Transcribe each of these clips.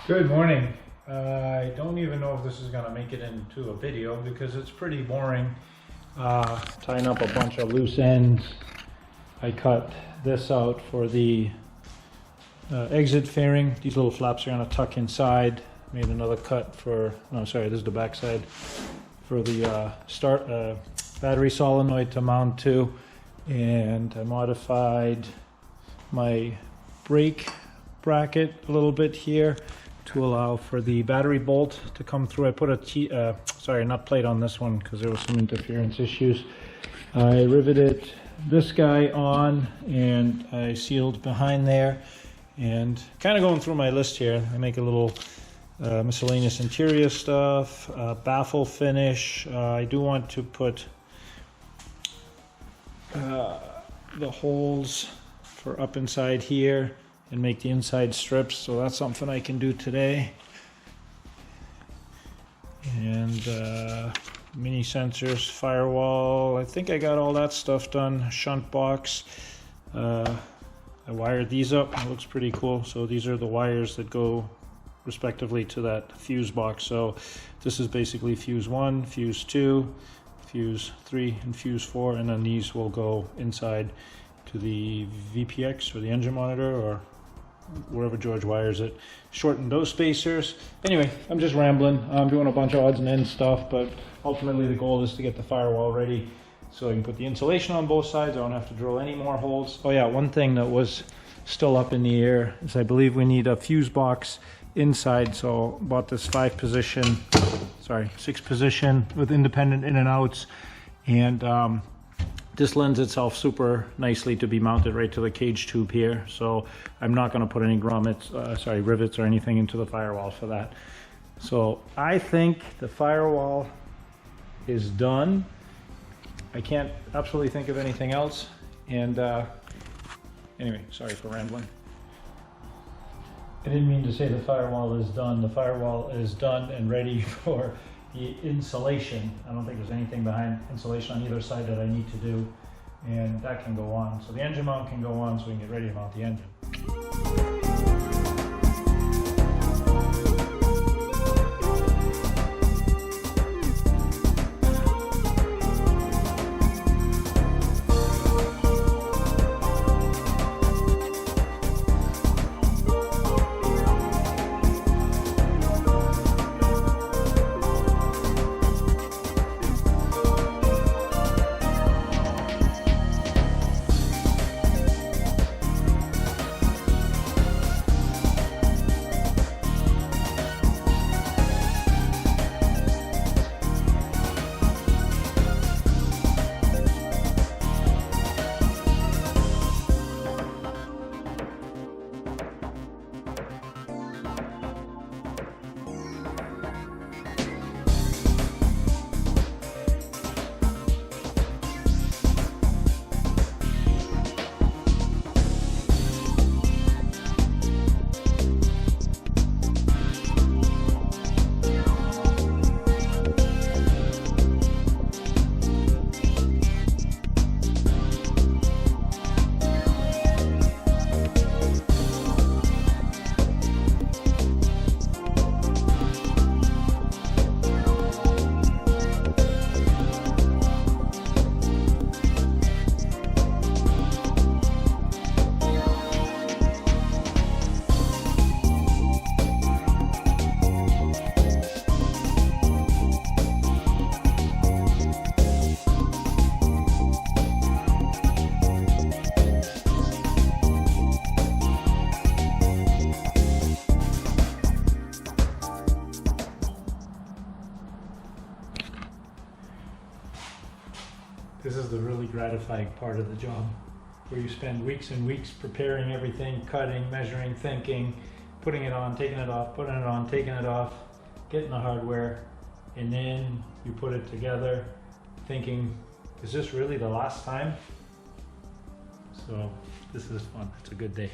Good morning. I don't even know if this is going to make it into a video because it's pretty boring. Tying up a bunch of loose ends. I cut this out for the exit fairing. These little flaps are going to tuck inside. Made another cut for, no sorry, this is the back side, for the battery solenoid to mount to. And I modified my brake bracket a little bit here to allow for the battery bolt to come through. I put a nut plate on this one because there was some interference issues. I riveted this guy on and I sealed behind there, and kind of going through my list here, I make a little miscellaneous interior stuff, baffle finish. I do want to put the holes for up inside here and make the inside strips, so that's something I can do today. And mini sensors, firewall, I think I got all that stuff done. Shunt box, I wired these up, it looks pretty cool. So these are the wires that go respectively to that fuse box. So this is basically fuse 1, fuse 2, fuse 3, and fuse 4, and then these will go inside to the VPX or the engine monitor or wherever George wires it. Shorten those spacers. Anyway, I'm just rambling. I'm doing a bunch of odds and ends stuff, but ultimately the goal is to get the firewall ready so I can put the insulation on both sides. I don't have to drill any more holes. Oh yeah, one thing that was still up in the air is I believe we need a fuse box inside, so bought this 6 position with independent in and outs, and this lends itself super nicely to be mounted right to the cage tube here. So I'm not going to put any rivets or anything into the firewall for that. So I think the firewall is done. I can't absolutely think of anything else. And anyway, sorry for rambling. I didn't mean to say the firewall is done. The firewall is done and ready for the insulation. I don't think there's anything behind insulation on either side that I need to do, and that can go on. So the engine mount can go on so we can get ready to mount the engine. This is the really gratifying part of the job, where you spend weeks and weeks preparing everything, cutting, measuring, thinking, putting it on, taking it off, putting it on, taking it off, getting the hardware, and then you put it together thinking, is this really the last time? So this is fun. It's a good day.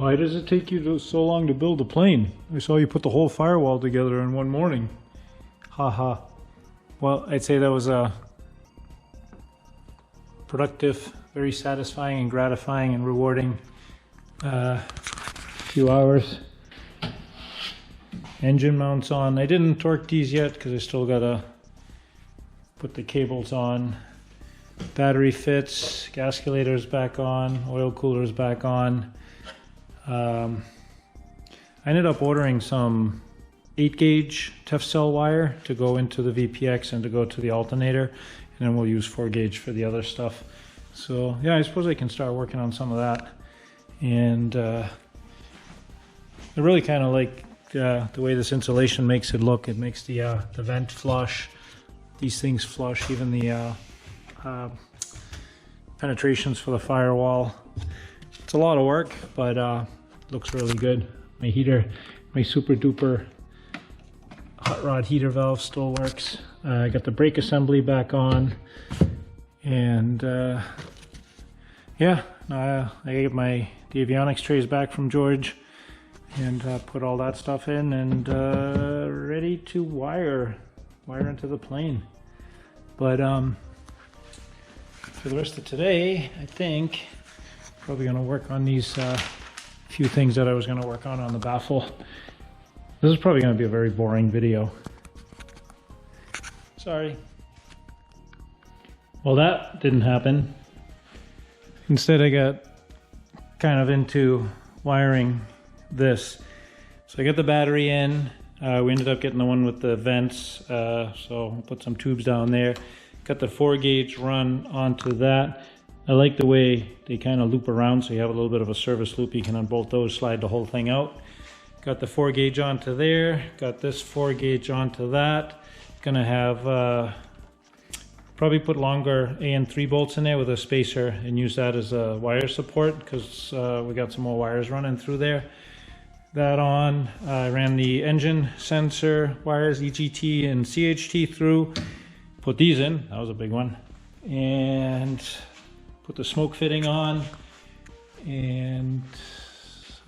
Why does it take you so long to build a plane? I saw you put the whole firewall together in one morning. Haha. Well, I'd say that was a productive, very satisfying and gratifying and rewarding few hours. Engine mounts on. I didn't torque these yet because I still gotta put the cables on. Battery fits, gaskelators back on, oil coolers back on. I ended up ordering some 8-gauge TEF cell wire to go into the VPX and to go to the alternator, and then we'll use 4-gauge for the other stuff. So yeah, I suppose I can start working on some of that. And I really kind of like the way this insulation makes it look. It makes the vent flush, these things flush, even the penetrations for the firewall. It's a lot of work, but looks really good. My heater, my super duper hot rod heater valve still works. I got the brake assembly back on, and yeah, I got the avionics trays back from George, and put all that stuff in, and ready to wire into the plane. But for the rest of today, I think probably gonna work on these few things that I was gonna work on the baffle. This is probably gonna be a very boring video. Sorry. Well, that didn't happen. Instead, I got kind of into wiring this. So I got the battery in. We ended up getting the one with the vents, so I'll put some tubes down there. Got the 4-gauge run onto that. I like the way they kind of loop around, so you have a little bit of a service loop. You can unbolt those, slide the whole thing out. Got the 4-gauge onto there. Got this 4-gauge onto that. Gonna have probably put longer AN3 bolts in there with a spacer and use that as a wire support, because we got some more wires running through there. That on. I ran the engine sensor wires, EGT and CHT through. Put these in. That was a big one. And put the smoke fitting on. And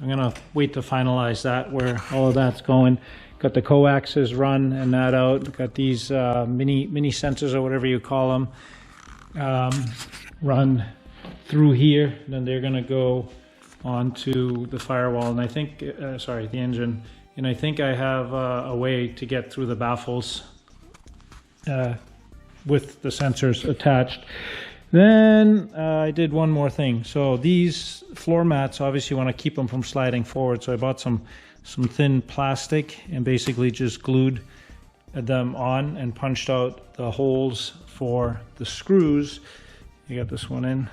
I'm gonna wait to finalize that, where all of that's going. Got the coaxes run and that out. Got these mini sensors, or whatever you call them, run through here. And then they're gonna go onto the firewall, and I think, sorry, the engine. And I think I have a way to get through the baffles with the sensors attached. Then I did one more thing. So these floor mats, obviously you want to keep them from sliding forward. So I bought some thin plastic and basically just glued them on and punched out the holes for the screws. You got this one in,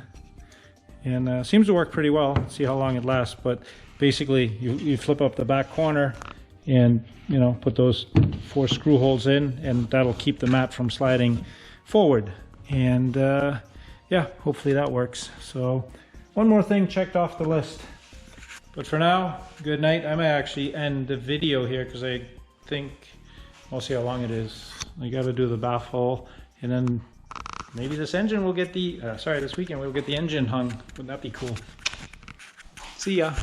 and seems to work pretty well. Let's see how long it lasts. But basically you flip up the back corner and, you know, put those 4 screw holes in, and that'll keep the mat from sliding forward. And yeah, hopefully that works. So one more thing checked off the list. But for now, good night. I might actually end the video here, because I think, we'll see how long it is. I got to do the baffle, and then maybe this engine will get the, this weekend we'll get the engine hung. Wouldn't that be cool? See ya.